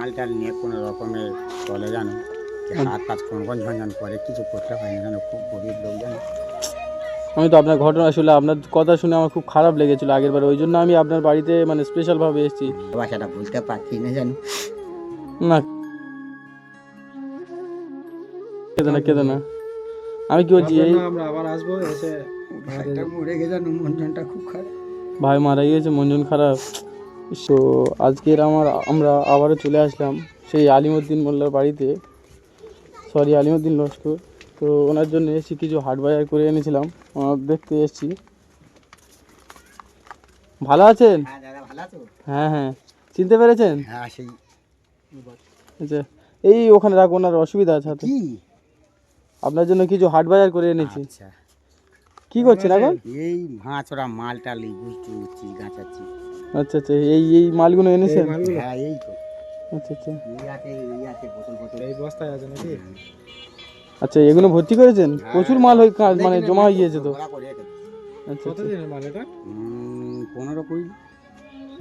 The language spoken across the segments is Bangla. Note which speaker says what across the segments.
Speaker 1: মালটাল নিয়ে কোনো রকমে চলে জানো, হাত পাত কোন ঝনঝন করে, কিছু করতে হয় না জানো, খুব গরিব লোক জানো।
Speaker 2: আমি তো আপনার ঘটনা শুনে, আপনার কথা শুনে আমার খুব খারাপ লেগেছিলো আগের বার, ওই জন্য আমি আপনার বাড়িতে মানে স্পেশালভাবে এসেছি।
Speaker 1: ভাষাটা বুঝতে পারছি না জানো।
Speaker 2: না কেঁদো না, আমি কি বলছি, এই
Speaker 3: আমরা আবার আসবো এসে
Speaker 1: ভাইটা মরে গেছে জানো, মনটা খুব খারাপ।
Speaker 2: ভাই মারা গিয়েছে, মন জন খারাপ। তো আজকের আমরা আবারও চলে আসলাম সেই আলিমুদ্দিন মোল্লার বাড়িতে, সরি আলিমুদ্দিন লস্কর। তো ওনার জন্য এসেছি, কিছু হাট বাজার করে এনেছিলাম, ওনার দেখতে এসেছি। ভালো আছেন?
Speaker 1: হ্যাঁ দাদা ভালো আছো?
Speaker 2: হ্যাঁ হ্যাঁ, চিনতে পেরেছেন?
Speaker 1: হ্যাঁ সেই
Speaker 2: আচ্ছা, এই ওখানে রাখো, ওনার অসুবিধা আছে হাতে।
Speaker 1: কি
Speaker 2: আপনার জন্য কিছু হাট বাজার করে এনেছি।
Speaker 1: আচ্ছা,
Speaker 2: কি করছেন এখন?
Speaker 1: এই ভাঁচড়া মালটা লি বুঝছি গাছাচ্ছি।
Speaker 2: আচ্ছা আচ্ছা, এই মালগুলো এনেছেন?
Speaker 1: হ্যাঁ এই তো
Speaker 2: আচ্ছা আচ্ছা
Speaker 1: এই আছে বোতল বোতল
Speaker 3: এই বস্তায় আছে নাকি?
Speaker 2: আচ্ছা, এগুলো ভর্তি করেছেন? প্রচুর মাল মানে জমা হয়ে গিয়েছে তো।
Speaker 1: ভরা করে রেখেছি।
Speaker 2: আচ্ছা আচ্ছা,
Speaker 3: কতদিনের মাল এটা?
Speaker 1: 15-20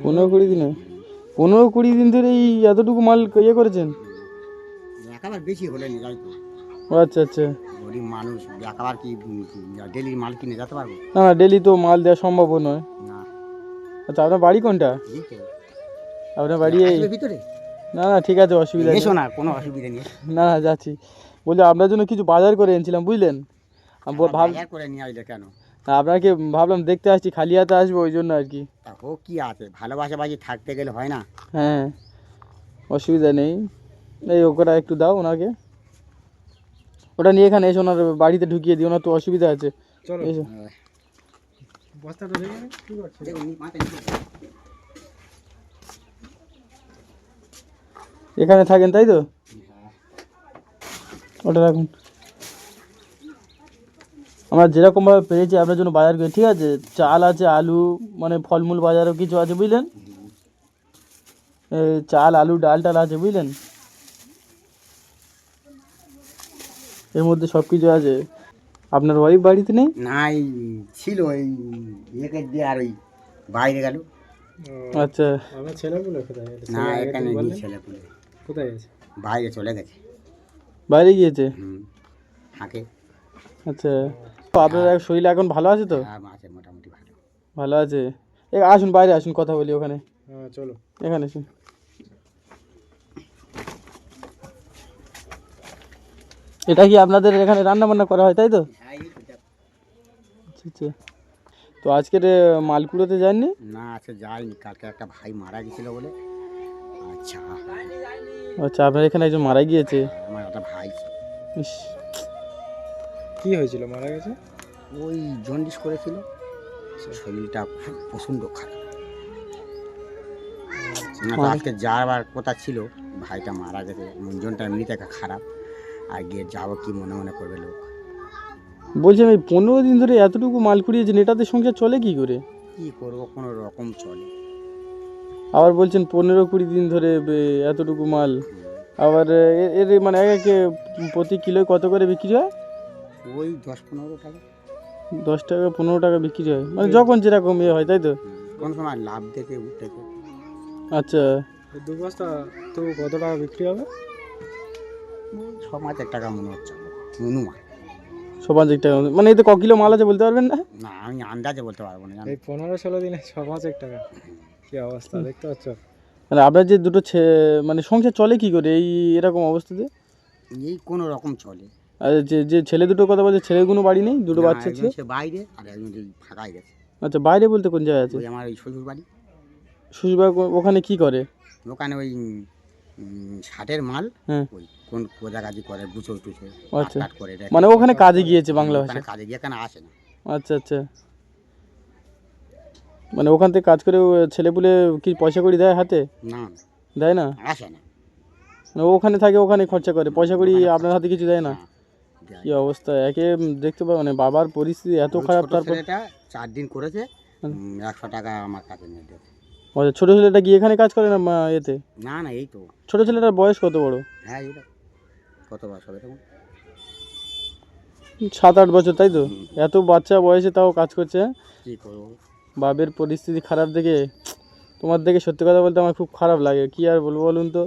Speaker 2: 15-20 দিনে? 15-20 দিন ধরে এই এতটুকু মাল ইয়ে করেছেন?
Speaker 1: একেবারে বেশি হলে নি যাই তো,
Speaker 2: ও আচ্ছা আচ্ছা,
Speaker 1: গরিব মানুষ একেবারে কি ডেলি মাল কিনে যেতে পারবো
Speaker 2: না না, ডেলি তো মাল দেওয়া সম্ভব নয়।
Speaker 1: না।
Speaker 2: আচ্ছা, আপনার বাড়ি কোনটা?
Speaker 1: এই তো
Speaker 2: আপনার বাড়ি এই?
Speaker 1: আসবে ভিতরে
Speaker 2: না না, ঠিক আছে, অসুবিধা নেই।
Speaker 1: এসো না, কোনো অসুবিধা নেই।
Speaker 2: না না, যাচ্ছি। বলছি আপনার জন্য কিছু বাজার করে এনেছিলাম, বুঝলেন? আমি
Speaker 1: বাজার করে নিয়ে আসলে কেন?
Speaker 2: আপনাকে ভাবলাম দেখতে আসছি, খালি হাতে আসবো, ওই জন্য আর কি।
Speaker 1: তা হোক, কি আছে, ভালোবাসা বাজি থাকতে গেলে হয় না।
Speaker 2: হ্যাঁ, অসুবিধা নেই। এই ওটা একটু দাও ওনাকে, ওটা নিয়ে এখানে এসে ওনার বাড়িতে ঢুকিয়ে দিও, ওনার তো অসুবিধা আছে।
Speaker 3: চলো
Speaker 2: এসো।
Speaker 3: বস্তাটা দেখে নে, কি করছে?
Speaker 1: দেখুন, মাথায় নিয়ে যাও।
Speaker 2: এখানে থাকেন তাই তো? ওটা রাখুন। আমরা যেরকমভাবে পেরেছি আপনার জন্য বাজার করি, ঠিক আছে? চাল আছে, আলু, মানে ফলমূল বাজারও কিছু আছে, বুঝলেন? এই চাল, আলু, ডাল টাল আছে, বুঝলেন? এর মধ্যে সব কিছু আছে। আপনার ওয়াইফ বাড়িতে নেই?
Speaker 1: না, এই ছিল, এই ইয়েকে দিয়ে আর ওই বাইরে গেল।
Speaker 2: আচ্ছা
Speaker 3: আমার ছেলেগুলো কোথায় গেছে?
Speaker 1: না,
Speaker 3: ছেলে আগে
Speaker 1: এখানে
Speaker 3: তুমি
Speaker 1: নেই,
Speaker 3: বললে?
Speaker 1: ছেলে পুলে
Speaker 3: কোথায় গেছে?
Speaker 1: বাইরে চলে গেছে।
Speaker 2: বাইরে গিয়েছে?
Speaker 1: থাকে।
Speaker 2: আচ্ছা, তো আপনার শরীর এখন ভালো আছে তো?
Speaker 1: হ্যাঁ, আছে মোটামুটি ভালো।
Speaker 2: ভালো আছে। আসুন বাইরে আসুন, কথা বলি ওখানে।
Speaker 3: হ্যাঁ চলো।
Speaker 2: এখানে আসুন। এটা কি আপনাদের এখানে রান্না বান্না করা হয় তাই তো?
Speaker 1: হ্যাঁ, এই তো দেখ।
Speaker 2: আচ্ছা আচ্ছা, তো আজকের মালকুড়োতে যাননি?
Speaker 1: না, আজকে যাইনি, কালকে একটা ভাই মারা গেছিল বলে। আচ্ছা,
Speaker 2: আচ্ছা, আপনার এখানে একজন মারা গিয়েছে?
Speaker 1: আমার একটা ভাই
Speaker 2: ইস,
Speaker 3: কি হয়েছিল, মারা গেছে?
Speaker 1: ওই জন্ডিস করেছিল, শরীরটা খুব প্রচণ্ড খারাপ। না তো আজকে যাওয়ার কথা ছিল, ভাইটা মারা গেছে, মনজনটা এমনি থেকে খারাপ, আর গিয়ে যাবো কি মনে মনে করবে লোক।
Speaker 2: বলছিলাম এই 15 দিন ধরে এতটুকু মাল কুড়িয়েছেন, এটাতে সংসার চলে কি করে?
Speaker 1: কি করবো, কোনো রকম চলে।
Speaker 2: আবার বলছেন 15-20 দিন ধরে এতটুকু মাল, আবার এর মানে একে প্রতি কিলো কত করে বিক্রি হয়?
Speaker 1: ওই 10-15 টাকা।
Speaker 2: 10 টাকা 15 টাকা বিক্রি হয়, মানে যখন যেরকম ইয়ে হয় তাই তো?
Speaker 1: কোন সময় লাভ দেখে উঠতে।
Speaker 2: আচ্ছা,
Speaker 3: এই দু বস্তা তো কত টাকা বিক্রি হবে?
Speaker 1: 6-5 টাকা মনে হচ্ছে আমার, অনুমান।
Speaker 2: 5-5 টাকা, মানে এতে ক কিলো মাল আছে বলতে পারবেন না?
Speaker 1: না, আমি আন্দাজে বলতে পারবো না জানো।
Speaker 3: এই 15-16 দিনে 6-5 টাকা, কি অবস্থা দেখতে পাচ্ছ?
Speaker 2: মানে আপনার যে দুটো মানে সংসার চলে কি করে এই এরকম অবস্থাতে?
Speaker 1: এই কোনো রকম চলে।
Speaker 2: আর যে যে ছেলে দুটো কথা বলছে, ছেলেগুলো বাড়ি নেই? দুটো
Speaker 1: না,
Speaker 2: বাচ্চা ছিল।
Speaker 1: একজন সে বাইরে, আর একজন এই ফাঁকায় গেছে।
Speaker 2: আচ্ছা, বাইরে বলতে কোন জায়গায় আছে?
Speaker 1: ওই আমার ওই শ্বশুর বাড়ি,
Speaker 2: শ্বশুরবাড়ি ওখানে কি করে?
Speaker 1: ওখানে ওই ষাটের মাল,
Speaker 2: হ্যাঁ,
Speaker 1: ওই কোন কোজাকাজি করে, বুচো টুচো
Speaker 2: আচ্ছা,
Speaker 1: কাট করে রেখে।
Speaker 2: মানে ওখানে কাজে গিয়েছে বাংলা
Speaker 1: ওখানে
Speaker 2: ভাষা?
Speaker 1: কাজে গিয়ে এখানে আসে না।
Speaker 2: আচ্ছা আচ্ছা, মানে ওখান থেকে কাজ করে ছেলেপুলে কি পয়সা কড়ি দেয় হাতে?
Speaker 1: না,
Speaker 2: দেয় না?
Speaker 1: আসে না।
Speaker 2: মানে ওখানে থাকে, ওখানে খরচা করে, পয়সা কড়ি আপনার হাতে কিছু দেয় না?
Speaker 1: না, দেয়
Speaker 2: কি অবস্থা, একে দেখতে পাবে, মানে বাবার পরিস্থিতি এত
Speaker 1: ওই
Speaker 2: খারাপ,
Speaker 1: ছোট
Speaker 2: তারপর?
Speaker 1: ছেলেটা 4 দিন করেছে, 100 টাকা আমার কাছে নিয়ে দেবে।
Speaker 2: আচ্ছা, ছোটো ছেলেটা কি এখানে কাজ করে না এতে?
Speaker 1: না না, এই তো।
Speaker 2: ছোটো ছেলেটার বয়স কত বড়?
Speaker 1: হ্যাঁ, এইটা কত বয়স হবে তখন?
Speaker 2: 7-8 বছর তাই তো? এত বাচ্চা বয়সে তাও কাজ করছে।
Speaker 1: কী করবো।
Speaker 2: বাবের পরিস্থিতি খারাপ দেখে, তোমার দেখে সত্যি কথা বলতে আমার খুব খারাপ লাগে, কি আর বলবো বলুন তো।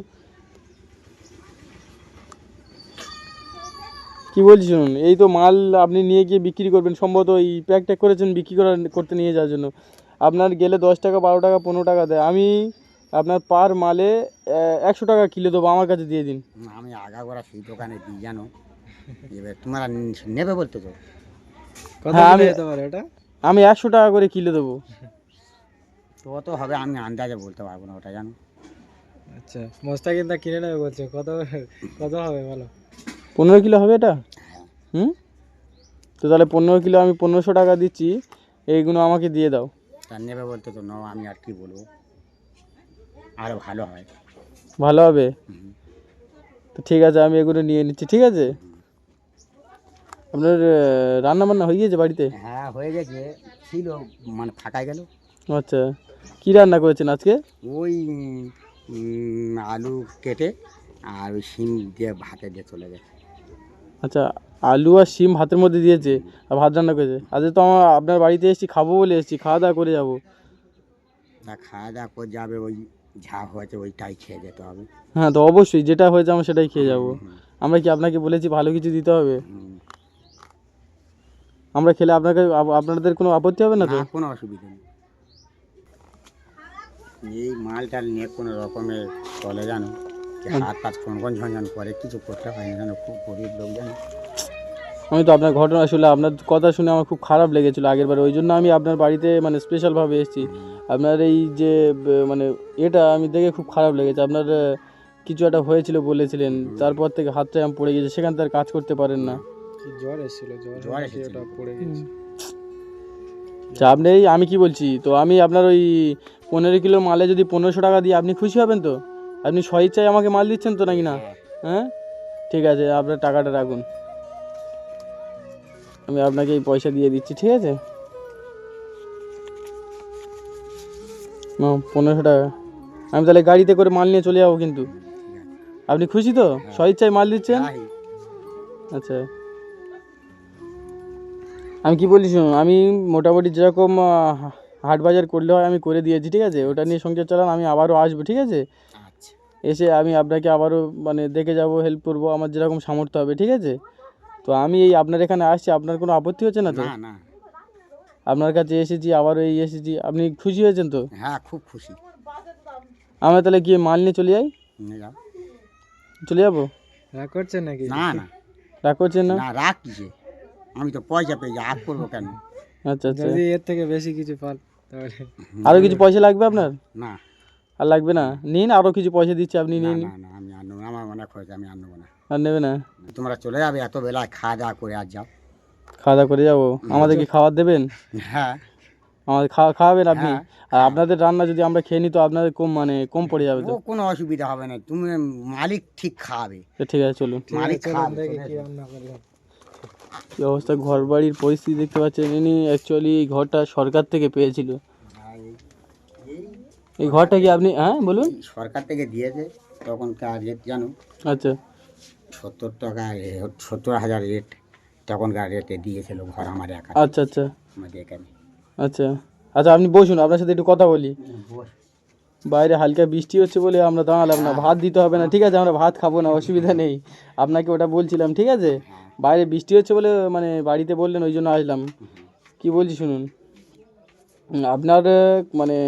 Speaker 2: কি বলছি শুনুন, এই তো মাল আপনি নিয়ে গিয়ে বিক্রি করবেন, সম্ভবত এই প্যাক ট্যাক করেছেন বিক্রি করতে নিয়ে যাওয়ার জন্য। আপনার গেলে 10 টাকা 12 টাকা 15 টাকা দেয়, আমি আপনার পার মালে 100 টাকা কিলো দেবো, আমার কাছে দিয়ে দিন।
Speaker 1: আমি আগাগোড়া সেই দোকানে দিই জানো, এবার তোমরা নেবে বলতে তো।
Speaker 3: কত
Speaker 2: হ্যাঁ,
Speaker 3: করে
Speaker 2: আমি-
Speaker 3: যেতে পারে ওটা?
Speaker 2: আমি 100 টাকা করে কিলো দেবো।
Speaker 1: তো অত হবে আমি আন্দাজে বলতে পারবো না ওটা জানো।
Speaker 3: আচ্ছা, মোস্তাকিম দা কিনে নেবে বলছে, কত কত হবে বলো?
Speaker 2: 15 কিলো হবে এটা?
Speaker 1: হ্যাঁ,
Speaker 2: হুম, তো তাহলে 15 কিলো আমি 1500 টাকা দিচ্ছি, এইগুলো আমাকে দিয়ে দাও।
Speaker 1: তা নেবে বলতে তো নাও, আমি আর কি বলবো, আরও ভালো হয়।
Speaker 2: ভালো হবে?
Speaker 1: হুম।
Speaker 2: তো ঠিক আছে, আমি এগুলো নিয়ে নিচ্ছি, ঠিক আছে। আপনার রান্না বান্না হয়ে গিয়েছে বাড়িতে?
Speaker 1: হ্যাঁ হয়ে গেছে, ছিল মানে ফাঁকাই গেল।
Speaker 2: আচ্ছা, কী রান্না করেছেন আজকে?
Speaker 1: ওই আলু কেটে আর ওই শিম দিয়ে ভাতে দিয়ে চলে গেছে।
Speaker 2: আচ্ছা, আলু আর শিম ভাতের মধ্যে দিয়েছে আর ভাত রান্না করেছে। আজকে তো আমার আপনার বাড়িতে এসেছি, খাবো বলে এসেছি, খাওয়া দাওয়া করে যাবো।
Speaker 1: তা খাওয়া দাওয়া করে যাবে, ওই যা হয়েছে ওইটাই খেয়ে যেতে হবে।
Speaker 2: হ্যাঁ, তো অবশ্যই যেটা হয়েছে আমরা সেটাই খেয়ে যাবো।
Speaker 1: হুম,
Speaker 2: আমরা কি আপনাকে বলেছি ভালো কিছু দিতে হবে?
Speaker 1: হুম।
Speaker 2: আমরা খেলে আপনাদের কোনো আপত্তি হবে না তো?
Speaker 1: না, কোনো অসুবিধা নেই। এই মালটা নিয়ে কোনো রকমের চলে জানো, যে হাত পাত কোন ঝনঝন করে, কিছু করতে হয় না জানো, খুব গরিব লোক জানো।
Speaker 2: আমি তো আপনার ঘটনা শুনে, আপনার কথা শুনে আমার খুব খারাপ লেগেছিলো আগের বার, ওই জন্য আমি আপনার বাড়িতে মানে স্পেশালভাবে এসেছি। আপনার এই যে মানে এটা আমি দেখে খুব খারাপ লেগেছে। আপনার কিছু একটা হয়েছিল বলেছিলেন, তারপর থেকে হাতটা আমি পড়ে গেছে, সেখান থেকে আর কাজ করতে পারেন না।
Speaker 3: কি জ্বর এসেছিল?
Speaker 1: জ্বর
Speaker 3: জ্বর
Speaker 1: এসেছিল।
Speaker 3: ওটা পড়ে গেছে।
Speaker 2: চাপ নেই, আমি কি বলছি, তো আমি আপনার ওই 15 কিলো মালে যদি 1500 টাকা দিই, আপনি খুশি হবেন তো? আপনি স্বইচ্ছায় আমাকে মাল দিচ্ছেন তো নাকি না? হ্যাঁ, ঠিক আছে, আপনার টাকাটা রাখুন, আমি আপনাকে এই পয়সা দিয়ে দিচ্ছি, ঠিক আছে? না, 1500 টাকা। আমি তাহলে গাড়িতে করে মাল নিয়ে চলে যাবো কিন্তু। আপনি খুশি তো? স্বইচ্ছায় মাল দিচ্ছেন?
Speaker 1: হ্যাঁ,
Speaker 2: আচ্ছা, আমি কি বলি শুনুন, আমি মোটামুটি যেরকম হাট বাজার করলে হয় আমি করে দিয়েছি, ঠিক আছে? ওটা নিয়ে সংসার চালান, আমি আবারও আসবো, ঠিক আছে?
Speaker 1: আচ্ছা।
Speaker 2: এসে আমি আপনাকে আবারও মানে দেখে যাব, হেল্প করবো, আমার যেরকম সামর্থ্য হবে, ঠিক আছে? তো আমি এই আপনার এখানে আসছি, আপনার কোনো আপত্তি হচ্ছে না তো?
Speaker 1: না না,
Speaker 2: আপনার কাছে এসেছি, আবারও এই এসেছি, আপনি খুশি হয়েছেন তো?
Speaker 1: হ্যাঁ খুব খুশি।
Speaker 2: আমরা তাহলে গিয়ে মাল নিয়ে চলে যাই,
Speaker 1: নিয়ে যাও।
Speaker 2: চলে যাবো?
Speaker 3: রাগ করছেন নাকি?
Speaker 1: না না,
Speaker 2: রাগ করছেন না?
Speaker 1: না রাগ কিসে, আমি তো পয়সা পেয়ে রাগ করবো কেন।
Speaker 2: আচ্ছা আচ্ছা,
Speaker 3: যদি এর থেকে বেশি কিছু পান তাহলে?
Speaker 2: আরও কিছু পয়সা লাগবে আপনার?
Speaker 1: না
Speaker 2: আর লাগবে না, নিন, আরও কিছু পয়সা দিচ্ছি, আপনি
Speaker 1: না
Speaker 2: নিন।
Speaker 1: না না, আমি আর নেবো না, আমার অনেক হয়েছে, আমি আর নেবো না।
Speaker 2: আর নেবে না?
Speaker 1: তোমরা চলে যাবে এত বেলায়, খাওয়া দাওয়া করে আর যাও।
Speaker 2: খাওয়া দাওয়া করে যাবো? আমাদেরকে খাবার দেবেন?
Speaker 1: হ্যাঁ
Speaker 2: আমাদের খাওয়াবেন আপনি?
Speaker 1: হ্যাঁ,
Speaker 2: আর আপনাদের রান্না যদি আমরা খেয়ে নিই তো আপনাদের কম মানে কম পড়ে যাবে তো?
Speaker 1: ও কোনো অসুবিধা হবে না, তুমি মালিক ঠিক খাওয়াবে,
Speaker 2: তো ঠিক আছে, চলুন।
Speaker 3: ঠিক
Speaker 1: মালিক
Speaker 3: আছে, চলুন
Speaker 1: খাওয়াবে।
Speaker 3: দেখি
Speaker 1: চলে
Speaker 3: কি
Speaker 1: এসো।
Speaker 3: রান্না করলাম।
Speaker 2: কী অবস্থা, ঘর বাড়ির পরিস্থিতি দেখতে পাচ্ছেন, ইনি অ্যাকচুয়ালি এই ঘরটা সরকার থেকে পেয়েছিল।
Speaker 1: আর
Speaker 2: এই ঘরটা কি আপনি, হ্যাঁ বলুন।
Speaker 1: এই সরকার থেকে দিয়েছে, তখনকার রেট জানো,
Speaker 2: আচ্ছা
Speaker 1: 70 টাকা, 70,000 রেট, তখনকার রেটে দিয়েছিল ঘর আমার একা,
Speaker 2: আচ্ছা আচ্ছা
Speaker 1: আমাদের এখানে।
Speaker 2: আচ্ছা আচ্ছা, আপনি বসুন, আপনার সাথে একটু কথা বলি। বাইরে হালকা বৃষ্টি হচ্ছে বলে আমরা দাঁড়ালাম না, ভাত দিতে হবে না, ঠিক আছে? আমরা ভাত খাবো না, অসুবিধা নেই, আপনাকে ওটা বলছিলাম, ঠিক আছে? বাইরে বৃষ্টি হচ্ছে বলে মানে বাড়িতে বললেন, ওই জন্য আসলাম। কি বলছি শুনুন, আপনার মানে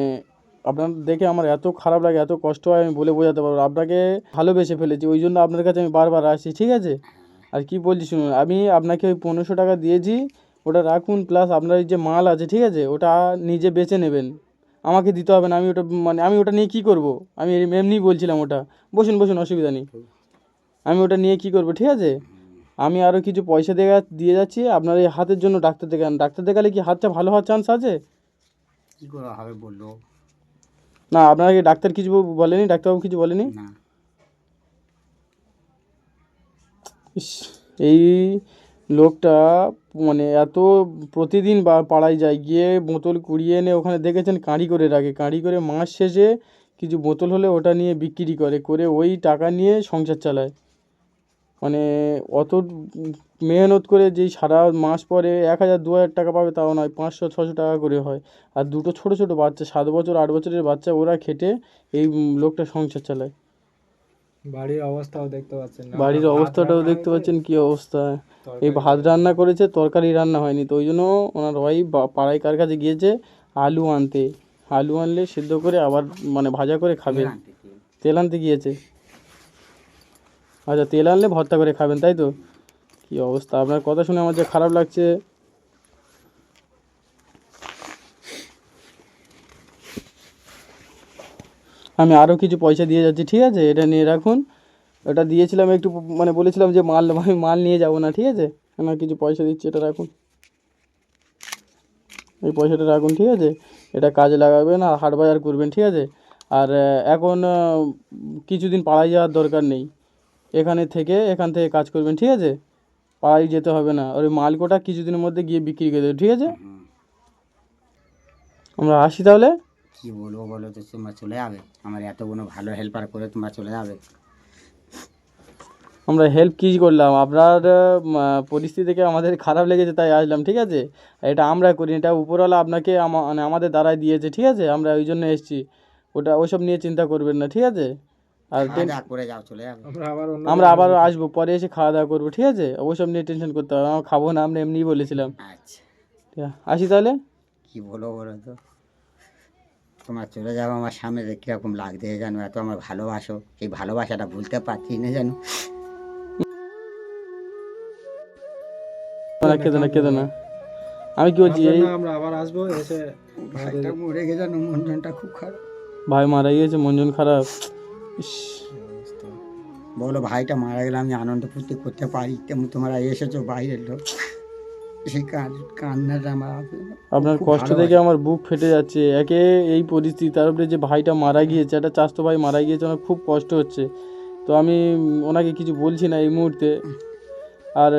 Speaker 2: আপনার দেখে আমার এত খারাপ লাগে, এত কষ্ট হয়, আমি বলে বোঝাতে পারবো না। আপনাকে ভালোবেসে ফেলেছি, ওই জন্য আপনার কাছে আমি বারবার আসছি, ঠিক আছে? আর কি বলছি শুনুন, আমি আপনাকে ওই 1500 টাকা দিয়েছি, ওটা রাখুন, প্লাস আপনার এই যে মাল আছে, ঠিক আছে, ওটা নিজে বেচে নেবেন, আমাকে দিতে হবে না। আমি ওটা মানে আমি ওটা নিয়ে কী করব? আমি এমনিই বলছিলাম ওটা। বসুন বসুন, অসুবিধা নেই, আমি ওটা নিয়ে কী করব, ঠিক আছে? আমি আরও কিছু পয়সা দিয়ে যাচ্ছি আপনার এই হাতের জন্য। ডাক্তার দেখান, ডাক্তার দেখালে কি হাতটা ভালো হওয়ার চান্স আছে?
Speaker 1: কী করে হবে বললো?
Speaker 2: না, আপনাকে ডাক্তার কিছু বলেনি? ডাক্তারবাবু কিছু বলেনি?
Speaker 1: না,
Speaker 2: ইস, এই লোকটা মানে এত প্রতিদিন পাড়ায় যায়, গিয়ে বোতল কুড়িয়ে এনে ওখানে দেখেছেন কাঁড়ি করে রাখে, কাঁড়ি করে মাস শেষে কিছু বোতল হলে ওটা নিয়ে বিক্রি করে ওই টাকা নিয়ে সংসার চালায়। মানে অত মেহনত করে যেই সারা মাস পরে 1000-2000 টাকা পাবে তাও নয়, 500-600 টাকা করে হয়। আর দুটো ছোটো ছোটো বাচ্চা, 7 বছর 8 বছরের বাচ্চা, ওরা খেটে এই লোকটা সংসার চালায়।
Speaker 3: বাড়ির অবস্থাও দেখতে পাচ্ছেন না,
Speaker 2: বাড়ির
Speaker 3: ভাত
Speaker 2: অবস্থাটাও
Speaker 3: রান্না
Speaker 2: দেখতে
Speaker 3: হয়েছে,
Speaker 2: পাচ্ছেন কি অবস্থা। এই
Speaker 3: তরকারি
Speaker 2: ভাত রান্না করেছে, তরকারি রান্না হয়নি, তো ওই জন্য ওনার ওয়াইফ পাড়ায় কার কাছে গিয়েছে আলু আনতে। আলু আনলে সিদ্ধ করে আবার মানে ভাজা করে খাবে। তেল আনতে গিয়েছে। আচ্ছা, তেল আনলে ভর্তা করে খাবেন, তাই তো? কি অবস্থা, আপনার কথা শুনে আমার যে খারাপ লাগছে। আমি আরও কিছু পয়সা দিয়ে যাচ্ছি, ঠিক আছে? এটা নিয়ে রাখুন। এটা দিয়েছিলাম একটু, মানে বলেছিলাম যে আমি মাল নিয়ে যাব না, ঠিক আছে? আমার কিছু পয়সা দিচ্ছি, এটা রাখুন। এই পয়সাটা রাখুন, ঠিক আছে? এটা কাজে লাগাবেন আর হাট বাজার করবেন, ঠিক আছে? আর এখন কিছুদিন পাড়ায় যাওয়ার দরকার নেই। এখান থেকে কাজ করবেন, ঠিক আছে? পাড়ায় যেতে হবে না। ওই মাল কোটা কিছুদিনের মধ্যে গিয়ে বিক্রি করে দেবে, ঠিক আছে? আমরা আসি তাহলে।
Speaker 1: কি বলবো বলো তো, তোমরা চলে যাবে? আমার এতগুলো ভালো হেল্পার করে তোমরা চলে যাবে?
Speaker 2: আমরা হেল্প কী করলাম? আপনার পরিস্থিতি থেকে আমাদের খারাপ লেগেছে তাই আসলাম, ঠিক আছে? এটা আমরা করি, এটা উপরওয়ালা আপনাকে মানে আমাদের দ্বারাই দিয়েছে, ঠিক আছে? আমরা ওই জন্য এসেছি। ওসব নিয়ে চিন্তা করবেন না, ঠিক আছে? আর
Speaker 1: খাওয়া দাওয়া করে যাও, চলে যাবে?
Speaker 3: আমরা আবার অন্য
Speaker 2: আমরা আবার আসবো, পরে এসে খাওয়া দাওয়া করবো, ঠিক আছে? ওসব নিয়ে টেনশন করতে হবে, আমরা খাবো না, আমরা এমনিই বলেছিলাম।
Speaker 1: আচ্ছা,
Speaker 2: ঠিক আছে, আসি তাহলে।
Speaker 1: কি বলবো বলো তো, তোমার চলে যাবো আমার সামনে যে কীরকম লাগছে জানো, এত আমার ভালোবাসো, এই ভালোবাসাটা ভুলতে পারছি না জানো।
Speaker 2: না, কেঁদো না। আমি কি বলছি, এই
Speaker 3: আমরা আবার আসবো, এসে
Speaker 1: ভাইটা মরে গেছে জানো, মনটা খুব খারাপ।
Speaker 2: ভাই মারা গিয়েছে, মন জন খারাপ। ইস,
Speaker 1: বলো, ভাইটা মারা গেলে আমি আনন্দ ফুর্তি করতে পারি, তেমন তোমরা এসেছো বাইরের লোক, সেই কান্নাটা আমার
Speaker 2: আপনার
Speaker 1: খুব
Speaker 2: কষ্ট
Speaker 1: ভালোবাসি।
Speaker 2: দেখে আমার বুক ফেটে যাচ্ছে। একে এই পরিস্থিতি, তার উপরে যে ভাইটা মারা গিয়েছে, একটা চাচাতো ভাই মারা গিয়েছে, আমার খুব কষ্ট হচ্ছে। তো আমি ওনাকে কিছু বলছি না এই মুহূর্তে। আর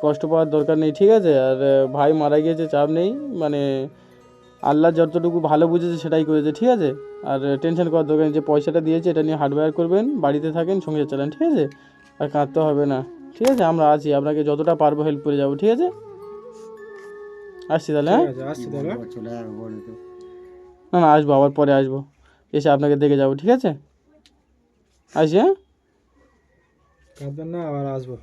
Speaker 2: কষ্ট পাওয়ার দরকার নেই, ঠিক আছে? আর ভাই মারা গিয়েছে, চাপ নেই। মানে আল্লাহ যতটুকু ভালো বুঝেছে সেটাই করেছে, ঠিক আছে? আর টেনশন করার দরকার নেই। যে পয়সাটা দিয়েছে এটা নিয়ে হার্ডওয়্যার করবেন, বাড়িতে থাকেন, সংসার চালান, ঠিক আছে? আর কাঁদতে হবে না, ঠিক আছে? আমরা আছি, আপনাকে যতটা পারবো হেল্প করে যাবো, ঠিক আছে? আসছি তাহলে, হ্যাঁ?
Speaker 3: আসছি
Speaker 1: কি
Speaker 3: তাহলে।
Speaker 1: বলবো, চলে যাবে বলো তো।
Speaker 2: না, আসবো, আবার পরে আসবো, এসে আপনাকে দেখে যাবো, ঠিক আছে? আসি, হ্যাঁ?
Speaker 3: কাঁদবেন না, আবার আসবো।